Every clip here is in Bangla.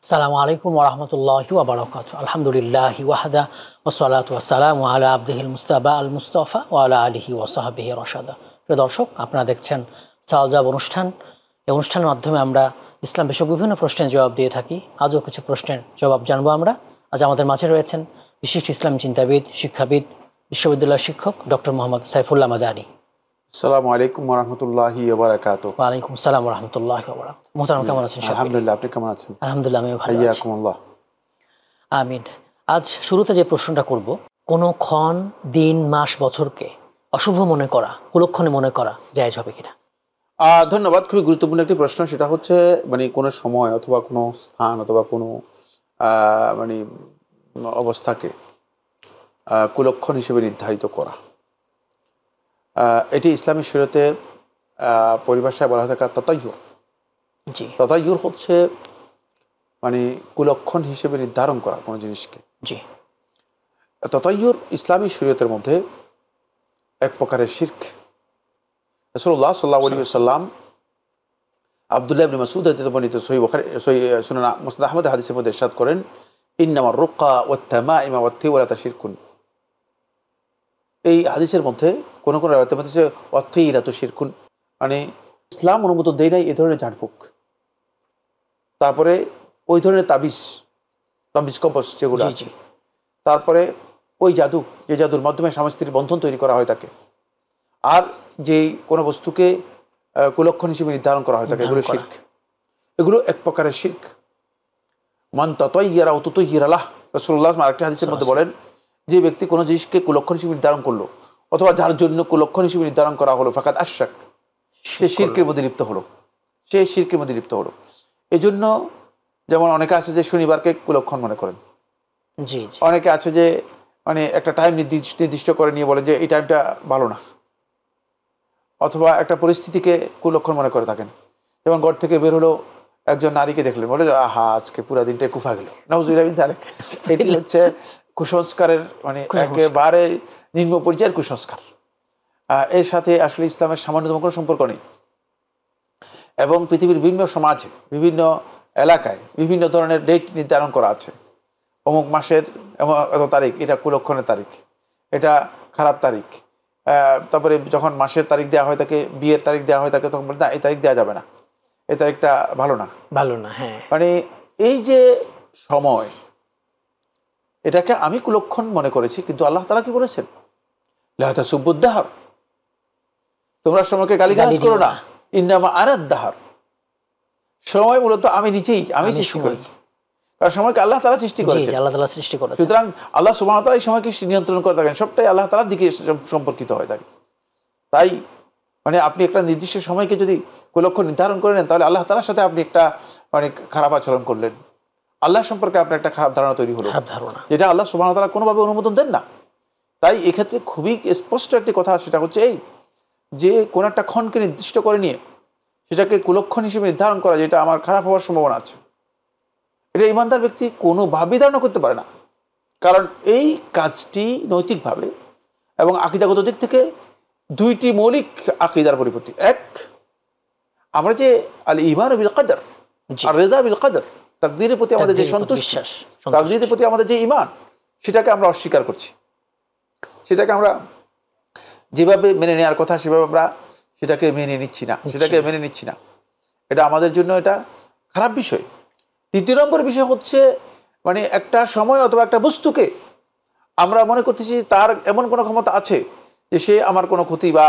আসসালামু আলাইকুম ওয়া রাহমাতুল্লাহি ওয়া বারাকাতুহু। আলহামদুলিল্লাহি ওয়াহদা ওয়াসসালাতু ওয়াসসালামু আলা আবদিহিল মুস্তাবা আল মুস্তাফা ওয়া আলা আলিহি ওয়া সাহবিহি রাশাদা। প্রিয় দর্শক, আপনারা দেখছেন সওয়াল জবাব অনুষ্ঠান। এই অনুষ্ঠানের মাধ্যমে আমরা ইসলাম বিষয়ক বিভিন্ন প্রশ্নের জবাব দিয়ে থাকি। আজও কিছু প্রশ্নের জবাব জানবো আমরা। আজ আমাদের মাঝে রয়েছেন বিশিষ্ট ইসলাম চিন্তাবিদ, শিক্ষাবিদ, বিশ্ববিদ্যালয় শিক্ষক ডক্টর মোহাম্মদ সাইফুল্লাহ মাদানী। আসসালামু আলাইকুম ওয়া রাহমাতুল্লাহি ওয়া বারাকাতুহু। ওয়া আলাইকুম আসসালাম ওয়া রাহমাতুল্লাহি ওয়া বারাকাতুহু। মোহতারাম, কেমন আছেন? আলহামদুলিল্লাহ, আপনি কেমন আছেন? আলহামদুলিল্লাহ, আমি ভালো আছি। হাইয়াকুমুল্লাহ। আমিন। আজ শুরুতে যে প্রশ্নটা করব, কোনো ক্ষণ, দিন, মাস, বছরকে অশুভ মনে করা, কুলক্ষণে মনে করা জায়েজ হবে কিনা? ধন্যবাদ। খুবই গুরুত্বপূর্ণ একটি প্রশ্ন। সেটা হচ্ছে কোনো সময় অথবা কোনো স্থান অথবা কোনো মানে অবস্থাকে কুলক্ষণ হিসেবে নির্ধারিত করা। এটি ইসলামী শরীয়তে পরিভাষায় বলা হয় তাতায়্যুর। জি। তাতায়্যুর হচ্ছে কুলক্ষণ হিসেবে নির্ধারণ করা কোনো জিনিসকে। জি। তাতায়্যুর ইসলামী শরীয়তের মধ্যে এক প্রকারের শিরক। রাসূলুল্লাহ সাল্লাল্লাহু আলাইহি ওয়াসাল্লাম আব্দুল্লাহ ইবনে মাসউদ হতে বর্ণিত সহিহ বুখারী সুনান মুসনাদ আহমদের হাদিসের মধ্যে ইরশাদ করেন, ইন্নামার রুকা ওয়াত তামাইম ওয়াত তিওয়ালাতা শিরকুন। এই হাদিসের মধ্যে কোন কোন রাওয়ায়াতের মধ্যে আছে ওয়াত-তিরাতু শিরকুন, ইসলাম অনুমোদন দেয় নাই এই ধরনের ঝাড়ফুঁক, তারপরে ওই ধরনের তাবিজ কবজ যেগুলো আছে, তারপরে ওই জাদু, যে জাদুর মাধ্যমে স্বামী স্ত্রীর বন্ধন তৈরি করা হয় থাকে, আর যে কোনো বস্তুকে কুলক্ষণ হিসেবে নির্ধারণ করা হয় থাকে, এগুলো শিরক। এগুলো এক প্রকারের শিরক। মান তাতায়্যারা ওয়া তুতায়্যারা লাহ, রাসূলুল্লাহ আরেকটি হাদিসের মধ্যে বলেন, যে ব্যক্তি কোনো জিনিসকে কুলক্ষণ হিসেবে নির্ধারণ করলো অথবা যার জন্য কুলক্ষণ হিসেবে নির্ধারণ করা হলো, ফাকাদ আশরাক, সে শিরকের মধ্যে লিপ্ত হলো। এই জন্য যেমন অনেকে আছে যে শনিবারকে কুলক্ষণ মনে করেন, অনেকে আছে যে একটা টাইম নির্দিষ্ট করে নিয়ে বলে যে এই টাইমটা ভালো না, অথবা একটা পরিস্থিতিকে কুলক্ষণ মনে করে থাকেন। যেমন ঘর থেকে বের হলো, একজন নারীকে দেখলেন, বলে আহা আজকে পুরা দিনটাই কুফা গেল। নাউযুবিল্লাহ মিন যালিক। এটি হচ্ছে কুসংস্কারের একেবারে নিম্ন পর্যায়ের কুসংস্কার। এর সাথে আসলে ইসলামের সামান্যতম কোনো সম্পর্ক নেই। এবং পৃথিবীর বিভিন্ন সমাজে, বিভিন্ন এলাকায় বিভিন্ন ধরনের ডেট নির্ধারণ করা আছে। অমুক মাসের এত তারিখ, এটা কুলক্ষণের তারিখ, এটা খারাপ তারিখ। তারপরে যখন মাসের তারিখ দেওয়া হয় তাকে, বিয়ের তারিখ দেওয়া হয় তাকে, তখন বলে না এই তারিখ দেওয়া যাবে না, এই তারিখটা ভালো না। হ্যাঁ, এই যে সময়, এটাকে আমি কুলক্ষণ মনে করেছি, কিন্তু আল্লাহ তাআলা কি বলেছেন, লা তাসুব্বুদ দাহর, তোমরা সময়কে গালিগালাজ করো না, ইন্নামা আনাদ দাহর, সময় মূলত আমি নিজেই, আমি সৃষ্টি করেছি। কারণ সময়কে আল্লাহ তাআলা সৃষ্টি করেছেন। সুতরাং আল্লাহ সুবহানাহু ওয়া তাআলা এই সময়কে নিয়ন্ত্রণ করে থাকেন, সবটাই আল্লাহ তাআলার দিকে সম্পর্কিত হয়ে থাকে। তাই আপনি একটা নির্দিষ্ট সময়কে যদি কুলক্ষণ নির্ধারণ করে নেন, তাহলে আল্লাহ তাআলার সাথে আপনি একটা খারাপ আচরণ করলেন, আল্লাহ সম্পর্কে আপনার একটা খারাপ ধারণা তৈরি হলো, যেটা আল্লাহ সুবহানাহু ওয়া তাআলা কোনোভাবে অনুমোদন দেন না। তাই এক্ষেত্রে খুবই স্পষ্ট একটি কথা, সেটা হচ্ছে এই যে কোন একটা ক্ষণকে নির্দিষ্ট করে নিয়ে সেটাকে কুলক্ষণ হিসেবে নির্ধারণ করা, যেটা আমার খারাপ হওয়ার সম্ভাবনা আছে, এটা ইমানদার ব্যক্তি কোনোভাবেই ধারণা করতে পারে না। কারণ এই কাজটি নৈতিকভাবে এবং আকীদাগত দিক থেকে দুইটি মৌলিক আকীদার পরিপন্থী। এক, আমরা যে আল ঈমান বিল কদর আর রিদা বিল কদর, তাকদীরের প্রতি আমাদের যে সন্তুষ্টি, তাকদীরের প্রতি আমাদের যে ঈমান, সেটাকে আমরা অস্বীকার করছি। সেটাকে আমরা যেভাবে মেনে নেওয়ার কথা সেভাবে আমরা সেটাকে মেনে নিচ্ছি না। এটা আমাদের জন্য এটা খারাপ বিষয়। দ্বিতীয় নম্বর বিষয় হচ্ছে একটা সময় অথবা একটা বস্তুকে আমরা মনে করতেছি তার এমন কোনো ক্ষমতা আছে যে সে আমার কোনো ক্ষতি বা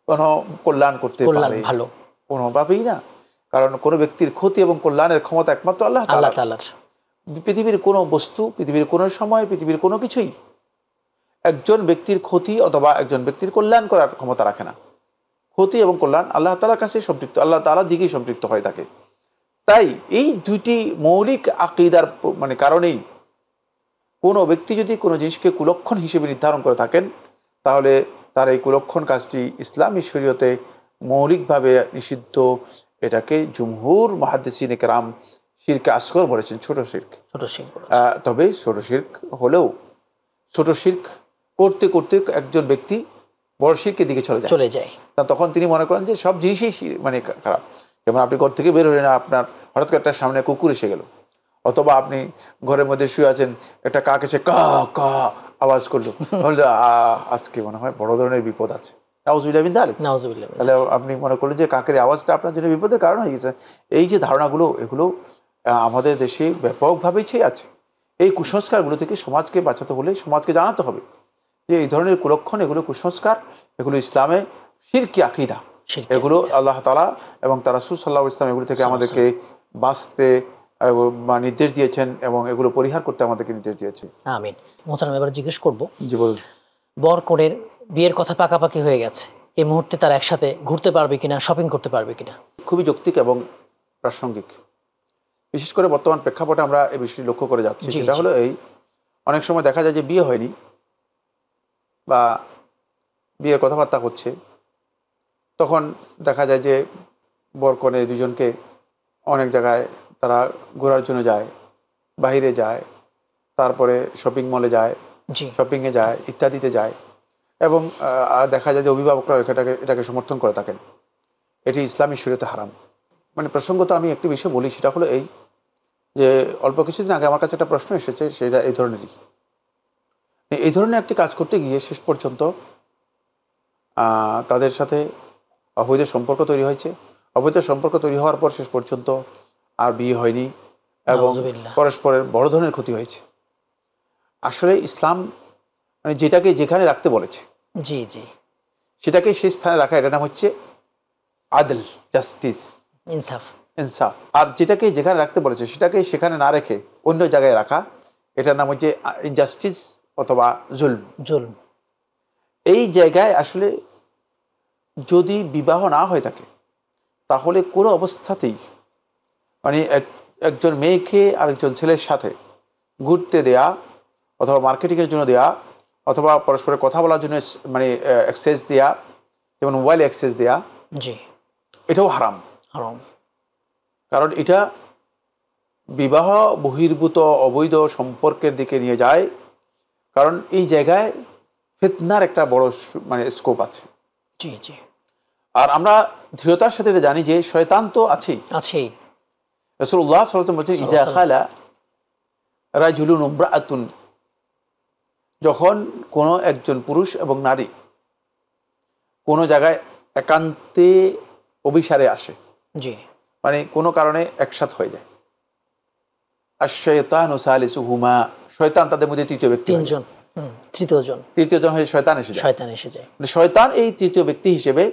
কোনো কল্যাণ করতে পারে, কোনোভাবেই না। কারণ কোনো ব্যক্তির ক্ষতি এবং কল্যাণের ক্ষমতা একমাত্র আল্লাহ তাআলার। পৃথিবীর কোনো বস্তু, পৃথিবীর কোনো সময়, পৃথিবীর কোনো কিছুই একজন ব্যক্তির ক্ষতি অথবা একজন ব্যক্তির কল্যাণ করার ক্ষমতা রাখে না। ক্ষতি এবং কল্যাণ আল্লাহ তাআলার কাছে সম্পৃক্ত, আল্লাহ তাআলার দিকেই সম্পৃক্ত হয়ে থাকে। তাই এই দুইটি মৌলিক আকীদার কারণেই কোনো ব্যক্তি যদি কোনো জিনিসকে কুলক্ষণ হিসেবে নির্ধারণ করে থাকেন, তাহলে তার এই কুলক্ষণ কাজটি ইসলামী শরীয়তে মৌলিকভাবে নিষিদ্ধ। এটাকে জুমহুর মুহাদ্দিসিনে কেরাম শিরকে আসগর বলেছেন, ছোট শিরক। তবে ছোট শিরক হলেও, ছোট শিরক করতে করতে একজন ব্যক্তি বড় শিরকের দিকে চলে যায়। তখন তিনি মনে করেন যে সব জিনিসই খারাপ। যেমন আপনি ঘর থেকে বের হলেন, আপনার হঠাৎ করে একটা সামনে কুকুর এসে গেল, অথবা আপনি ঘরের মধ্যে শুয়ে আছেন, একটা কাক এসে কা কা আওয়াজ করলো, তাহলে আজকে মনে হয় বড় ধরনের বিপদ আছে। নাউজুবিল্লাহ। তাহলে আপনি মনে করলেন যে কাকের আওয়াজটা আপনার জন্য বিপদের কারণ হয়ে গেছে। এই যে ধারণাগুলো, এগুলো আমাদের দেশে ব্যাপকভাবেই ছেয়ে আছে। এই কুসংস্কারগুলো থেকে সমাজকে বাঁচাতে হলে সমাজকে জানাতে হবে যে এই ধরনের কুলক্ষণ, এগুলো কুসংস্কার, এগুলো ইসলামে শিরকি আকীদা, এগুলো আল্লাহ তাআলা এবং তার রাসূল সাল্লাল্লাহু আলাইহি ওয়াসাল্লাম এগুলো থেকে আমাদেরকে বাঁচতে নির্দেশ দিয়েছেন এবং এগুলো পরিহার করতে আমাদেরকে নির্দেশ দিয়েছে। আমিন। মোহতারাম, এবার জিজ্ঞেস করব, জি বলুন। বর কনের বিয়ের কথা পাকাপাকি হয়ে গেছে, এই মুহূর্তে তারা একসাথে ঘুরতে পারবে কিনা, শপিং করতে পারবে কিনা? খুবই যৌক্তিক এবং প্রাসঙ্গিক। বিশেষ করে বর্তমান প্রেক্ষাপটে আমরা এই বিষয়টি লক্ষ্য করে যাচ্ছি। সেটা হলো এই, অনেক সময় দেখা যায় যে বিয়ে হয়নি বা বিয়ের কথাবার্তা হচ্ছে, তখন দেখা যায় যে বর কনে দুজনকে অনেক জায়গায় তারা ঘোরার জন্য যায়, বাইরে যায়, তারপরে শপিং মলে যায়, শপিংয়ে যায়, ইত্যাদিতে যায়, এবং দেখা যায় যে অভিভাবকরা এটাকে সমর্থন করে থাকেন। এটি ইসলামী শরীয়তে হারাম। মানে প্রসঙ্গত আমি একটি বিষয় বলি, সেটা হলো এই যে অল্প কিছুদিন আগে আমার কাছে একটা প্রশ্ন এসেছে, সেটা এই ধরনেরই। এই ধরনের একটি কাজ করতে গিয়ে শেষ পর্যন্ত তাদের সাথে অবৈধ সম্পর্ক তৈরি হয়েছে। অবৈধ সম্পর্ক তৈরি হওয়ার পর শেষ পর্যন্ত আর বিয়ে হয়নি এবং পরস্পরের বড় ধরনের ক্ষতি হয়েছে। আসলে ইসলাম মানে যেটাকে যেখানে রাখতে বলেছে, জি জি, সেটাকে সেই স্থানে রাখা, এটার নাম হচ্ছে আদল, জাস্টিস, ইনসাফ, ইনসাফ। আর যেটাকে যেখানে রাখতে বলেছে সেটাকে সেখানে না রেখে অন্য জায়গায় রাখা, এটার নাম হচ্ছে ইনজাস্টিস অথবা জুলম। জুলম। এই জায়গায় আসলে যদি বিবাহ না হয়ে থাকে, তাহলে কোনো অবস্থাতেই মানে একজন মেয়েকে আরেকজন ছেলের সাথে ঘুরতে দেয়া অথবা মার্কেটিংয়ের জন্য দেয়া অথবা পরস্পরের কথা বলার জন্য মানে অ্যাক্সেস দেয়া, যেমন মোবাইল অ্যাক্সেস দেয়া, জি, এটাও হারাম। হারাম। কারণ এটা বিবাহ বহির্ভূত অবৈধ সম্পর্কের দিকে নিয়ে যায়। কারণ এই জায়গায় ফিতনার একটা বড় মানে স্কোপ আছে। জি জি। আর আমরা দৃঢ়তার সাথে এটা জানি যে শয়তান তো আছেই। আছেই। রাসূলুল্লাহ সাল্লাল্লাহু আলাইহি ওয়াসাল্লাম বলেছেন, ইজা খালা রাজুলুন ইমরাআতুন, যখন কোনো একজন পুরুষ এবং নারী কোনো জায়গায় একান্তে অভিসারে আসে, জি, মানে কোনো কারণে একসাথে হয়ে যায়, আশ-শায়তানু সালিসুহুমা, শয়তান তাদের মধ্যে তৃতীয় ব্যক্তি, তিনজন, তৃতীয় জন হয়ে শয়তান এসে যায়। মানে শয়তান এই তৃতীয় ব্যক্তি হিসেবে,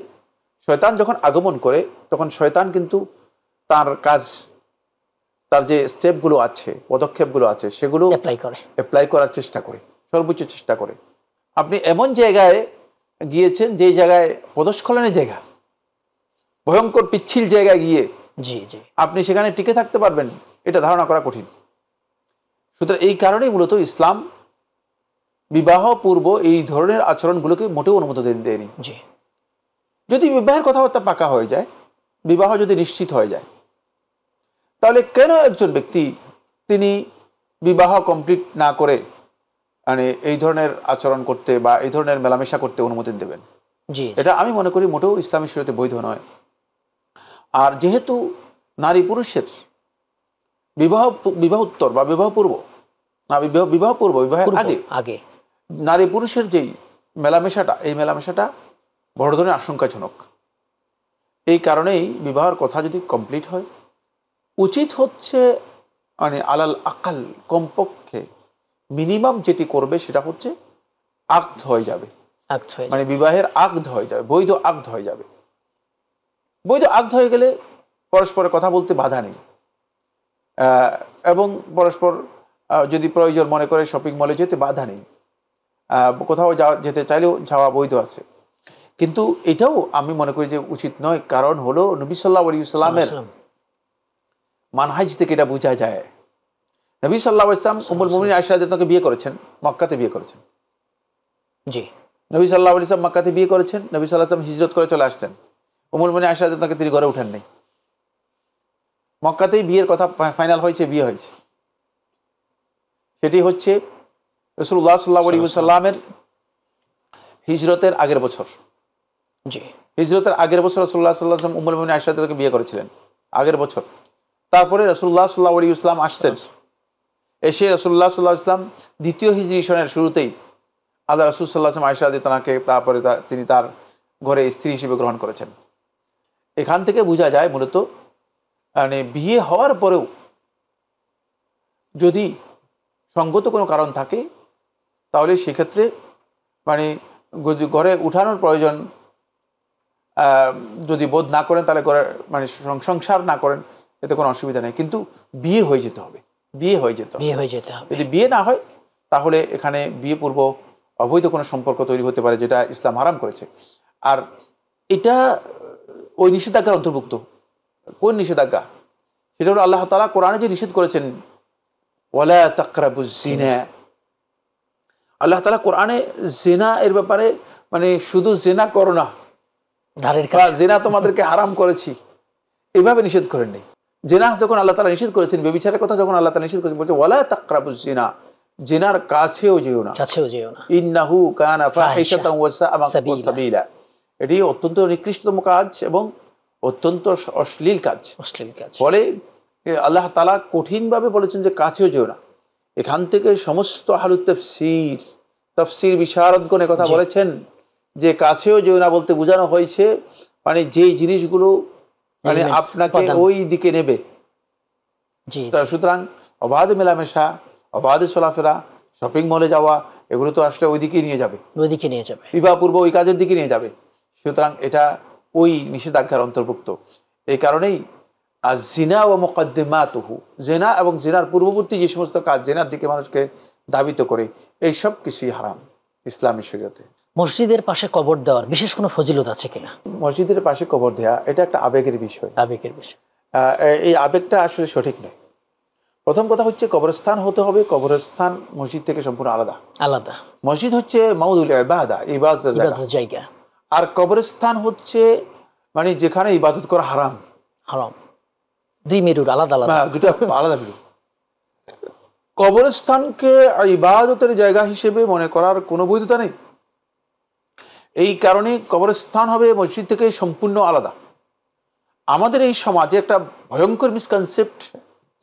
শয়তান যখন আগমন করে তখন শয়তান কিন্তু তার কাজ, তার যে স্টেপগুলো আছে, পদক্ষেপগুলো আছে, সেগুলো অ্যাপ্লাই করার চেষ্টা করে, সর্বোচ্চ চেষ্টা করে। আপনি এমন জায়গায় গিয়েছেন যে জায়গায় পদস্খলনের জায়গা, ভয়ঙ্কর পিচ্ছিল জায়গায় গিয়ে জি জি আপনি সেখানে টিকে থাকতে পারবেন, এটা ধারণা করা কঠিন। সুতরাং এই কারণেই মূলত ইসলাম বিবাহ পূর্ব এই ধরনের আচরণগুলোকে মোটেও অনুমতি দেয়নি। যদি বিবাহের কথাবার্তা পাকা হয়ে যায়, বিবাহ যদি নিশ্চিত হয়ে যায়, তাহলে কেন একজন ব্যক্তি তিনি বিবাহ কমপ্লিট না করে মানে এই ধরনের আচরণ করতে বা এই ধরনের মেলামেশা করতে অনুমতি দেবেন? এটা আমি মনে করি মোটেও ইসলামী শরীয়তে বৈধ নয়। আর যেহেতু নারী পুরুষের বিবাহোত্তর বা বিবাহের আগে নারী পুরুষের যেই মেলামেশাটা, এই মেলামেশাটা বড় ধরনের আশঙ্কাজনক। এই কারণেই বিবাহের কথা যদি কমপ্লিট হয়, উচিত হচ্ছে মানে আলাল আকাল কমপক্ষে মিনিমাম যেটি করবে সেটা হচ্ছে আকদ হয়ে যাবে, মানে বিবাহের আকদ হয়ে যাবে, বৈধ আকদ হয়ে যাবে। বৈধ আকদ হয়ে গেলে পরস্পরের কথা বলতে বাধা নেই, এবং পরস্পর যদি প্রয়োজন মনে করে শপিং মলে যেতে বাধা নেই, কোথাও যেতে চাইলেও যাওয়া বৈধ আছে। কিন্তু এটাও আমি মনে করি যে উচিত নয়, কারণ হলো নবী সাল্লাল্লাহু আলাইহি ওয়াসাল্লামের মানহাজ থেকে এটা বোঝা যায়। নবী সাল্লাল্লাহু আলাইহি ওয়াসাল্লাম উম্মুল মুমিনিন আয়েশা রাদিয়াল্লাহু বিয়ে করেছেন, মক্কাতে বিয়ে করেছেন। জি, নবী সাল্লাল্লাহু আলাইহি ওয়াসাল্লাম মক্কাতে বিয়ে করেছেন, নবী সাল্লাল্লাহু আলাইহি ওয়াসাল্লাম হিজরত করে চলে আসছেন। উম্মুল মুমিনিন আয়েশা রাদিয়াল্লাহু তিনি ঘরে উঠেন নাই, মক্কাতেই বিয়ের কথা ফাইনাল হয়েছে, বিয়ে হয়েছে। সেটি হচ্ছে রাসূলুল্লাহ সাল্লাল্লাহু আলাইহি ওয়াসাল্লামের হিজরতের আগের বছর। জি, হিজরতের আগের বছর রাসূলুল্লাহ সাল্লাল্লাহু আলাইহি ওয়াসাল্লাম উম্মুল মুমিনিন আয়েশা রাদিয়াল্লাহু বিয়ে করেছিলেন, আগের বছর। তারপরে রাসূলুল্লাহ সাল্লাল্লাহু আলাইহি ওয়াসাল্লাম আসছেন, এসে রাসূলুল্লাহ সাল্লাল্লাহু আলাইহি ওয়াসাল্লাম দ্বিতীয় হিজরি সনের শুরুতেই আল্লাহ রাসূল সাল্লাল্লাহু আলাইহি ওয়াসাল্লাম আয়েশা রাদিয়াল্লাহু আনহাকে তারপরে তিনি তার ঘরে স্ত্রী হিসেবে গ্রহণ করেছেন। এখান থেকে বোঝা যায় মূলত মানে বিয়ে হওয়ার পরেও যদি সঙ্গত কোনো কারণ থাকে তাহলে সেক্ষেত্রে মানে ঘরে উঠানোর প্রয়োজন যদি বোধ না করেন তাহলে ঘরে মানে সংসার না করেন এতে কোনো অসুবিধা নেই, কিন্তু বিয়ে হয়ে যেতে হবে, বিয়ে হয়ে যেতে হবে। যদি বিয়ে না হয় তাহলে এখানে বিয়ে পূর্ব অবৈধ কোনো সম্পর্ক তৈরি হতে পারে, যেটা ইসলাম হারাম করেছে। আর এটা ওই নিষেধাজ্ঞার অন্তর্ভুক্ত। কোন নিষেধাজ্ঞা? সেটা হলো আল্লাহ তাআলা কোরআনে যে নিষেধ করেছেন ওয়ালা তাকরাবুজ জিনা, আল্লাহ তাআলা কোরআনে জিনা এর ব্যাপারে মানে শুধু জিনা করো না, জিনা তোমাদেরকে হারাম করেছি এইভাবে নিষেধ করেন নাই। জিনা যখন আল্লাহ তাআলা নিষেধ করেছেন, ব্যভিচারের কথা যখন আল্লাহ তাআলা নিষেধ করেছেন, বলছে ওয়ালা তাকরাবুজ জিনা, জিনার কাছেও যেও না, ইন্নাহু কানা ফাহিশাতান ওয়া সাআ সাবিলা। এটি অত্যন্ত নিকৃষ্টতম কাজ এবং অত্যন্ত অশ্লীল কাজ। ফলে আল্লাহ তাআলা কঠিনভাবে বলেছেন যে কাছেও যেও না। এখান থেকে সমস্ত আহলুত তাফসীর বিশারদগণ কথা বলেছেন যে কাছেও যেও না বলতে বোঝানো হয়েছে মানে যেই জিনিসগুলো মানে আপনাকে ওই দিকে নেবে। সুতরাং অবাধ মেলামেশা, অবাধ চলাফেরা, শপিং মলে যাওয়া, এগুলো তো আসলে ওই দিকেই নিয়ে যাবে, বিবাহ পূর্ব ওই কাজের দিকে নিয়ে যাবে। সুতরাং এটা ওই নিষেধাজ্ঞার অন্তর্ভুক্ত। এই কারণেই জিনা ও মুকদ্দিমাতুহু, জিনা এবং জিনার পূর্ববর্তী যে সমস্ত কাজ জিনার দিকে মানুষকে ধাবিত করে, এই সব কিছুই হারাম ইসলামী শরীয়তে। মসজিদের পাশে কবর দেওয়ার বিশেষ কোনো ফজিলত আছে কিনা? মসজিদের পাশে কবর দেওয়া এটা একটা আবেগের বিষয়। এই আবেগটা আসলে সঠিক নয়। প্রথম কথা হচ্ছে কবরস্থান হতে হবে, কবরস্থান মসজিদ থেকে সম্পূর্ণ আলাদা। মসজিদ হচ্ছে মাউদুল ইবাদা, ইবাদতের জায়গা। আর কবরস্থান হচ্ছে মানে যেখানে ইবাদত করা হারাম। দুই মেরুর আলাদা, দুটো আলাদা মেরু। কবরস্থানকে ইবাদতের জায়গা হিসেবে মনে করার কোনো বৈধতা নেই। এই কারণে কবরস্থান হবে মসজিদ থেকে সম্পূর্ণ আলাদা। আমাদের এই সমাজে একটা ভয়ঙ্কর মিসকনসেপ্ট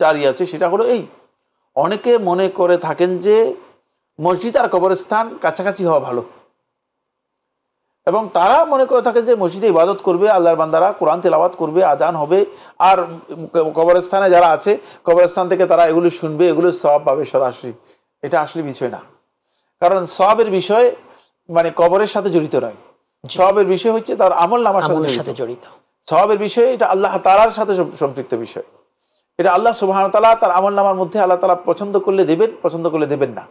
জারি আছে, সেটা হলো এই, অনেকে মনে করে থাকেন যে মসজিদ আর কবরস্থান কাছাকাছি হওয়া ভালো, এবং তারা মনে করে থাকে যে মসজিদে ইবাদত করবে, আল্লাহর বান্দারা কোরআন তেলাওয়াত করবে, আজান হবে, আর কবরস্থানে যারা আছে কবরস্থান থেকে তারা এগুলো শুনবে, এগুলো সওয়াব পাবে সরাসরি। এটা আসলে বিষয় না, কারণ সওয়াবের বিষয় মানে কবরের সাথে জড়িত নয়। সওয়াবের বিষয় হচ্ছে তার আমল নামার সাথে জড়িত। সওয়াবের বিষয় এটা আল্লাহ তাআলার সাথে সম্পৃক্ত বিষয়। এটা আল্লাহ সুবহানাহু ওয়া তাআলা তার আমল নামার মধ্যে আল্লাহ তাআলা পছন্দ করলে দেবেন, পছন্দ করলে দেবেন না।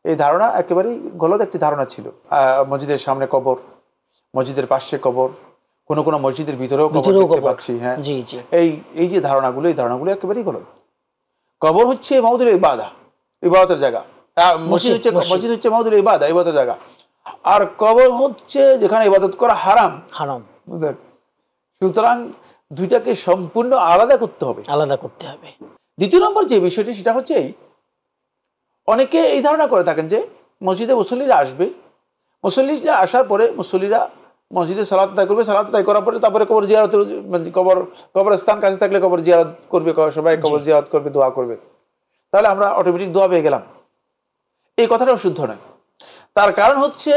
এই ধারণা একেবারেই গলত একটি ধারণা ছিল। মসজিদের সামনে কবর, মসজিদের পাশে কবর, কোনো কোনো মসজিদের ভিতরেও কবর দেখতে পাচ্ছি। হ্যাঁ, এই যে ধারণাগুলো, এই ধারণাগুলো একেবারেই গলত। কবর হচ্ছে মাউদুল ইবাদা, ইবাদতের জায়গা। মসজিদ হচ্ছে মাউদুল ইবাদা, ইবাদতের জায়গা। আর কবর হচ্ছে যেখানে ইবাদত করা হারাম। বুঝলেন? সুতরাং দুইটাকে সম্পূর্ণ আলাদা করতে হবে। দ্বিতীয় নম্বর যে বিষয়টি সেটা হচ্ছে এই, অনেকে এই ধারণা করে থাকেন যে মসজিদে মুসল্লিরা আসবে, মুসল্লিরা আসার পরে মুসল্লিরা মসজিদে সালাত আদায় করবে, সালাত আদায় করার পরে তারপরে কবর জিয়ারত, কবরস্থান কাছে থাকলে কবর জিয়ারত করবে, সবাই কবর জিয়ারত করবে, দোয়া করবে, তাহলে আমরা অটোমেটিক দোয়া পেয়ে গেলাম। এই কথাটা শুদ্ধ নয়। তার কারণ হচ্ছে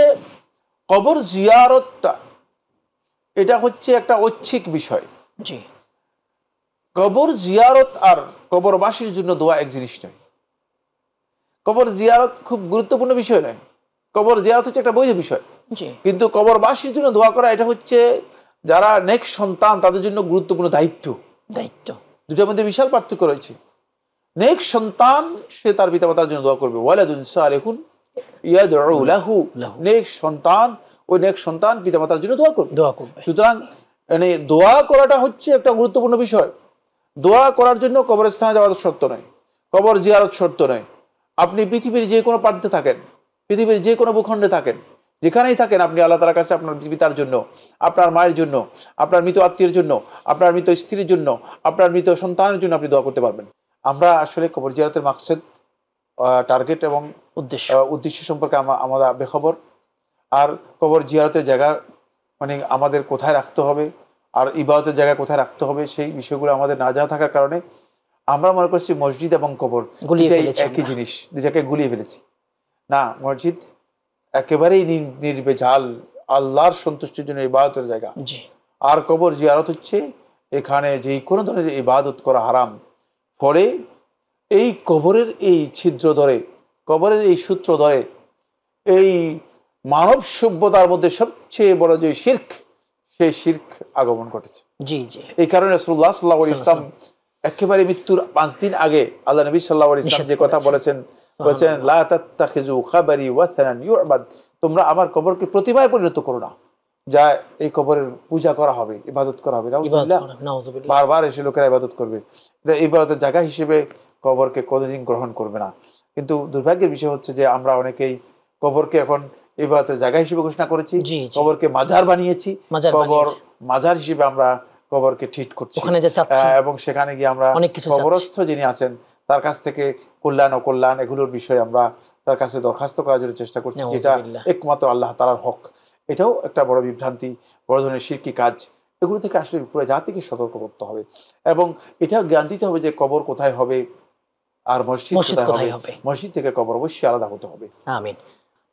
কবর জিয়ারতটা এটা হচ্ছে একটা ঐচ্ছিক বিষয়। কবর জিয়ারত আর কবরবাসীর জন্য দোয়া এক জিনিস নয়। কবর জিয়ারত খুব গুরুত্বপূর্ণ বিষয় নয়, কবর জিয়ারত হচ্ছে একটা বৈধ বিষয়। কিন্তু কবরবাসীর জন্য দোয়া করা এটা হচ্ছে যারা নেক সন্তান তাদের জন্য গুরুত্বপূর্ণ দায়িত্ব। দুটোর মধ্যে বিশাল পার্থক্য রয়েছে। নেক সন্তান সে তার পিতামাতার জন্য দোয়া করবে, ওয়ালাদুন সালিহুন ইয়াদউ লাহু, নেক সন্তান, ওই নেক সন্তান পিতামাতার জন্য দোয়া করবে। সুতরাং মানে দোয়া করাটা হচ্ছে একটা গুরুত্বপূর্ণ বিষয়। দোয়া করার জন্য কবরস্থানে যাওয়া শর্ত নয়, কবর জিয়ারত শর্ত নয়। আপনি পৃথিবীর যে কোনো প্রান্তে থাকেন, পৃথিবীর যে কোনো ভূখণ্ডে থাকেন, যেখানেই থাকেন, আপনি আল্লাহ তাআলার কাছে আপনার পিতার জন্য, আপনার মায়ের জন্য, আপনার মৃত আত্মীয়ের জন্য, আপনার মৃত স্ত্রীর জন্য, আপনার মৃত সন্তানের জন্য আপনি দোয়া করতে পারবেন। আমরা আসলে কবর জিয়ারতের মাকসাদ, টার্গেট এবং উদ্দেশ্য সম্পর্কে আমরা বেখবর। আর কবর জিয়ারতের জায়গা মানে আমাদের কোথায় রাখতে হবে আর ইবাদতের জায়গা কোথায় রাখতে হবে সেই বিষয়গুলো আমাদের না জানা থাকার কারণে আমরা মনে করছি মসজিদ এবং কবর গুলিয়ে দুটাই ফেলেছি একই জিনিস, দুটাকে গুলিয়ে ফেলেছি। না, মসজিদ একেবারেই নির্ভেজাল আল্লাহর সন্তুষ্টির জন্য ইবাদতের জায়গা। জি আর কবর জিয়ারত হচ্ছে এখানে যে কোনো ধরনের ইবাদত করা হারাম। ফলে এই কবরের এই ছিদ্র ধরে, কবরের এই সূত্র ধরে এই মানব সভ্যতার মধ্যে সবচেয়ে বড় যে শিরক, সেই শিরক আগমন ঘটেছে। জি জি এই কারণে রাসূলুল্লাহ সাল্লাল্লাহু আলাইহি ওয়াসাল্লাম একেবারে মৃত্যুর 5 দিন আগে আল্লাহ নবী সাল্লাল্লাহু আলাইহি ওয়াসাল্লাম যে কথা বলেছেন, লা তাত্তাখিযু কবরি ওয়াসানান ইউবাদ, তোমরা আমার কবরকে প্রতিমায় পরিণত করো না, যা এই কবরের পূজা করা হবে, ইবাদত করা হবে। নাউযুবিল্লাহ। বারবার এসে লোকেরা ইবাদত করবে, এটা ইবাদতের জায়গা হিসেবে কবরকে কোনদিন গ্রহণ করবে না। কিন্তু দুর্ভাগ্যের বিষয় হচ্ছে যে আমরা অনেকেই কবরকে এখন ইবাদতের জায়গা হিসেবে ঘোষণা করেছি, কবরকে মাজার বানিয়েছি, কবর মাজার হিসেবে আমরা কবরকে ট্রিট করছি, এবং সেখানে গিয়ে আমরা কবরস্থ যিনি আছেন তার কাছ থেকে কল্যাণ অকল্যাণ এগুলোর বিষয়ে আমরা তার কাছে দরখাস্ত করার জন্য চেষ্টা করছি, যেটা একমাত্র আল্লাহ তাআলার হক। এটাও একটা বড় বিভ্রান্তি, বড় ধরনের শিরকি কাজ। এগুলো থেকে আসলে পুরো জাতিকে সতর্ক করতে হবে এবং এটাও জ্ঞান দিতে হবে যে কবর কোথায় হবে আর মসজিদ কোথায় হবে। মসজিদ থেকে কবর অবশ্যই আলাদা হতে হবে। আমিন।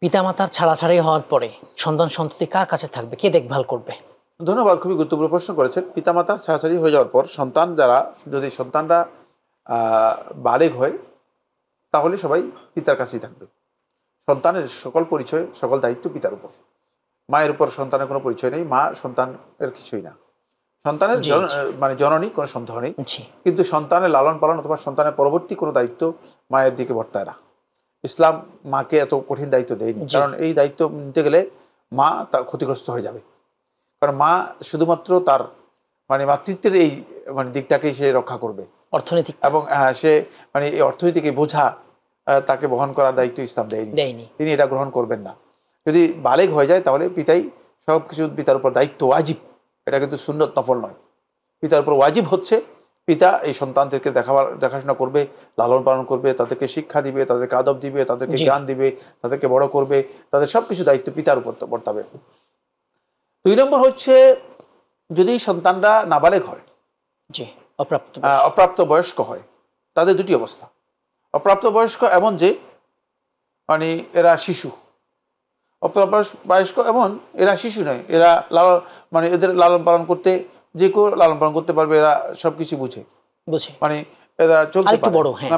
পিতামাতার ছাড়াছাড়ি হওয়ার পরে সন্তান সন্ততি কার কাছে থাকবে, কে দেখভাল করবে? ধন্যবাদ, খুবই গুরুত্বপূর্ণ প্রশ্ন করেছেন। পিতামাতার ছাড়াছাড়ি হয়ে যাওয়ার পর সন্তান যারা, যদি সন্তানরা বালেগ হয় তাহলে সবাই পিতার কাছেই থাকবে। সন্তানের সকল পরিচয়, সকল দায়িত্ব পিতার উপর। মায়ের উপর সন্তানের কোনো পরিচয় নেই, মা সন্তানের কিছুই না। সন্তানের মানে জননী কোনো সন্দেহ নেই, কিন্তু সন্তানের লালন পালন অথবা সন্তানের পরবর্তী কোনো দায়িত্ব মায়ের দিকে বর্তায় না। ইসলাম মাকে এত কঠিন দায়িত্ব দেয়নি, কারণ এই দায়িত্ব নিতে গেলে মা তা ক্ষতিগ্রস্ত হয়ে যাবে। কারণ মা শুধুমাত্র তার মানে মাতৃত্বের এই মানে দিকটাকেই সে রক্ষা করবে, অর্থনৈতিক, এবং সে মানে এই অর্থনৈতিক বোঝা তাকে বহন করার দায়িত্ব ইসলাম দেয়নি, তিনি এটা গ্রহণ করবেন না। যদি বালেগ হয়ে যায় তাহলে পিতাই সব কিছু, পিতার উপর দায়িত্ব ওয়াজিব, এটা কিন্তু সুন্নত নফল নয়। পিতার উপর ওয়াজিব হচ্ছে পিতা এই সন্তানদেরকে দেখাশোনা করবে, লালন পালন করবে, তাদেরকে শিক্ষা দিবে, তাদেরকে আদব দিবে, তাদেরকে জ্ঞান দিবে, তাদেরকে বড় করবে, তাদের সবকিছু দায়িত্ব পিতার উপর বর্তাবে। 2 নম্বর হচ্ছে যদি সন্তানরা নাবালেগ হয়, অপ্রাপ্ত বয়স্ক হয়, তাদের দুটি অবস্থা। অপ্রাপ্ত বয়স্ক এমন যে মানে এরা শিশু, অপ্রাপ্তবয়স্ক এমন এরা শিশু নয়, এরা মানে এদের লালন পালন করতে যে কেউ লালন পালন করতে পারবে, এরা সবকিছু বুঝে, মানে এরা চলতে পারে,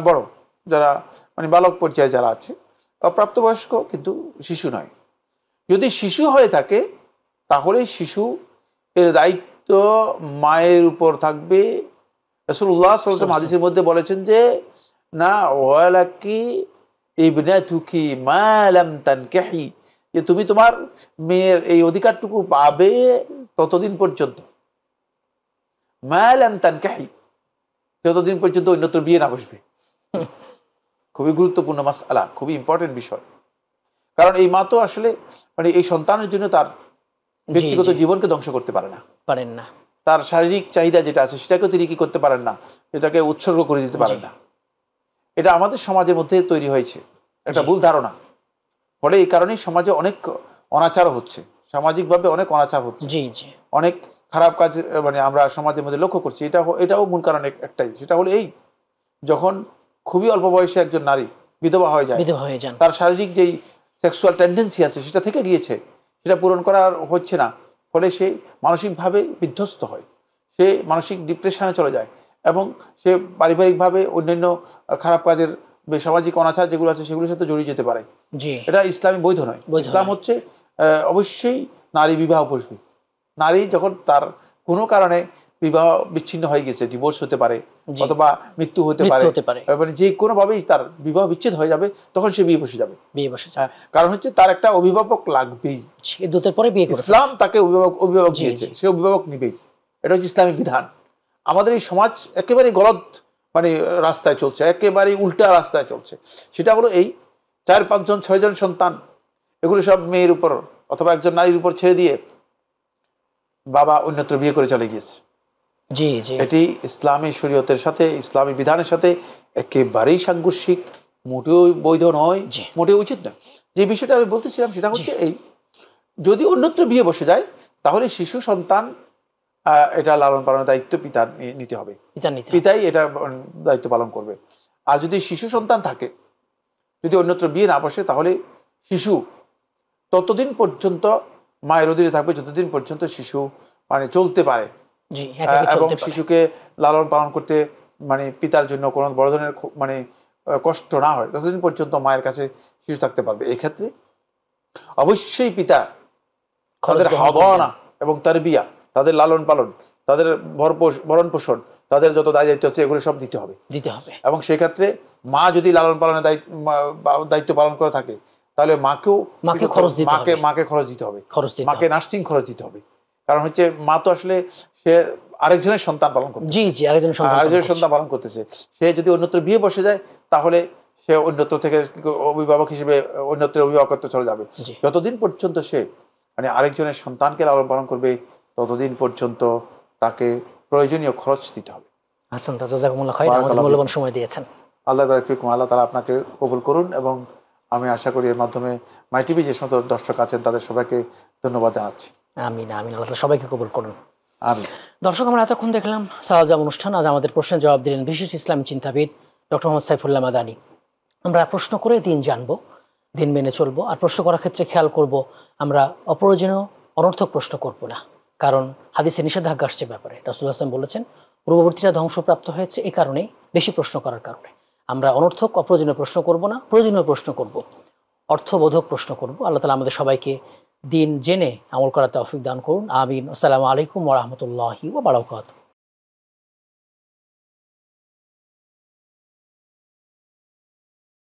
বড় যারা মানে বালক পর্যায়ে যারা আছে। অপ্রাপ্তবয়স্ক কিন্তু শিশু নয়। যদি শিশু হয়ে থাকে তাহলে শিশু এর দায়িত্ব মায়ের উপর থাকবে। রাসূলুল্লাহ সাল্লাল্লাহু আলাইহি ওয়াসাল্লাম হাদিসের মধ্যে বলেছেন যে না ওয়ালাকি ইবনাতুকি মা লাম তানকিহি, যে তুমি তোমার মেয়ের এই অধিকারটুকু পাবে ততদিন পর্যন্ত, মা লাম তানকিহি, যতদিন পর্যন্ত অন্যত্র বিয়ে না বসবে। খুবই গুরুত্বপূর্ণ মাসআলা, খুবই ইম্পর্টেন্ট বিষয়। কারণ এই মা তো আসলে মানে এই সন্তানের জন্য তার ব্যক্তিগত জীবনকে ধ্বংস করতে পারেন না, তার শারীরিক চাহিদা যেটা আছে সেটাকেও তিনি কি করতে পারেন না, এটাকে উৎসর্গ করে দিতে পারেন না। এটা আমাদের সমাজের মধ্যে তৈরি হয়েছে একটা ভুল ধারণা। ফলে এই কারণেই সমাজে অনেক অনাচার হচ্ছে, সামাজিকভাবে অনেক অনাচার হচ্ছে, অনেক খারাপ কাজ মানে আমরা সমাজের মধ্যে লক্ষ্য করছি। এটাও মূল কারণ একটাই, সেটা হলো এই, যখন খুবই অল্প বয়সে একজন নারী বিধবা হয়ে যায়, তার শারীরিক যেই সেক্সুয়াল টেন্ডেন্সি আছে সেটা থেকে গিয়েছে, সেটা পূরণ করা হচ্ছে না, ফলে সে মানসিকভাবে বিধ্বস্ত হয়, সে মানসিক ডিপ্রেশনে চলে যায় এবং সে পারিবারিকভাবে অন্যান্য খারাপ কাজের সামাজিক অনাচার যেগুলো আছে সেগুলোর সাথে জড়িয়ে যেতে পারে। এটা ইসলামে বৈধ নয়। ইসলাম হচ্ছে অবশ্যই নারী বিবাহ বসবে। নারী যখন তার কোনো কারণে বিবাহ বিচ্ছিন্ন হয়ে গেছে, ডিভোর্স হতে পারে অথবা মৃত্যু হতে পারে, মানে যে কোনো ভাবেই তার বিবাহ বিচ্ছেদ হয়ে যাবে, তখন সে বিয়ে বসে যাবে। কারণ হচ্ছে তার একটা অভিভাবক লাগবেই। ইসলাম তাকে অভিভাবক দিয়েছে, সে অভিভাবক নিবেই। এটা হচ্ছে ইসলামিক বিধান। আমাদের এই সমাজ একেবারে গলত মানে রাস্তায় চলছে, একেবারে উল্টা রাস্তায় চলছে। সেটা হলো এই 4-5 জন 6 জন সন্তান, এগুলো সব মেয়ের উপর অথবা একজন নারীর উপর ছেড়ে দিয়ে বাবা অন্যত্র বিয়ে করে চলে গিয়েছে। এটি ইসলামী শরীয়তের সাথে, ইসলামী বিধানের সাথে একেবারেই সাংঘর্ষিক, মোটেও বৈধ নয়, মোটেও উচিত নয়। যে বিষয়টা আমি বলতেছিলাম সেটা হচ্ছে এই, যদি অন্যত্র বিয়ে বসে যায় তাহলে শিশু সন্তান এটা লালন পালনের দায়িত্ব পিতার নিতে হবে, পিতার নিতে হবে। পিতাই এটা দায়িত্ব পালন করবে। আর যদি শিশু সন্তান থাকে, যদি অন্যত্র বিয়ে না বসে, তাহলে শিশু ততদিন পর্যন্ত মায়ের অধীনে থাকবে যতদিন পর্যন্ত শিশু মানে চলতে পারে, জি, একাকী এবং চলতে পারে। শিশুকে লালন পালন করতে মানে পিতার জন্য কোনো বড় ধরনের মানে কষ্ট না হয়, ততদিন পর্যন্ত মায়ের কাছে শিশু থাকতে পারবে। এক্ষেত্রে অবশ্যই পিতা তাদের হাদানা এবং তারবিয়া, তাদের লালন পালন, তাদের ভরণ পোষণ, তাদের যত দায়িত্ব আছে এগুলো সব দিতে হবে। এবং সেই ক্ষেত্রে মা যদি লালন পালনের দায়িত্ব পালন করে থাকে, তাহলে মাকে খরচ দিতে হবে, মাকে নার্সিং খরচ দিতে হবে। কারণ হচ্ছে মা তো আসলে সে আরেকজনের সন্তান পালন করছে, আরেকজনের সন্তান পালন করতেছে। সে যদি অন্যত্র বিয়ে বসে যায়, তাহলে সে অন্যত্র থেকে অভিভাবক হিসেবে অন্যত্রের অভিভাবকত্ব চলে যাবে। যতদিন পর্যন্ত সে মানে আরেকজনের সন্তানকে লালন পালন করবে, ততদিন পর্যন্ত তাকে প্রয়োজনীয় খরচ দিতে হবে। হাসান, জাযাকুমুল্লাহ খাইর, আমাদের মূল্যবান সময় দিয়েছেন। আল্লাহ বারাক ফিকুম। আল্লাহ তাআলা আপনাকে কবুল করুন, এবং আমি আশা করি এর মাধ্যমে মাই টিভি যে সমস্ত দর্শক আছেন তাদের সবাইকে ধন্যবাদ জানাচ্ছি। আমিন আমিন। আল্লাহ সবাইকে কবুল করুন। আমিন। দর্শক, আমরা এতক্ষণ দেখলাম সওয়াল জবাব অনুষ্ঠান। আজ আমাদের প্রশ্নের জবাব দিলেন বিশিষ্ট ইসলামী চিন্তাবিদ ডক্টর মোহাম্মদ সাইফুল্লাহ মাদানী। আমরা প্রশ্ন করে দিন জানবো, দিন মেনে চলবো, আর প্রশ্ন করার ক্ষেত্রে খেয়াল করব আমরা অপ্রয়োজনীয় অনর্থক প্রশ্ন করব না, কারণ হাদিসে নিষেধাজ্ঞা আসছে ব্যাপারে। রাসূলুল্লাহ সাল্লাল্লাহু আলাইহি ওয়াসাল্লাম বলেছেন পূর্ববর্তীরা ধ্বংসপ্রাপ্ত হয়েছে এই কারণেই, বেশি প্রশ্ন করার কারণে। আমরা অনর্থক অপ্রয়োজনীয় প্রশ্ন করব না, প্রয়োজনীয় প্রশ্ন করব, অর্থবোধক প্রশ্ন করব। আল্লাহ তাআলা আমাদের সবাইকে দিন জেনে আমল করার তৌফিক দান করুন। আমিন। আসসালামু আলাইকুম ওয়া রাহমাতুল্লাহি ওয়া বারাকাতুহু।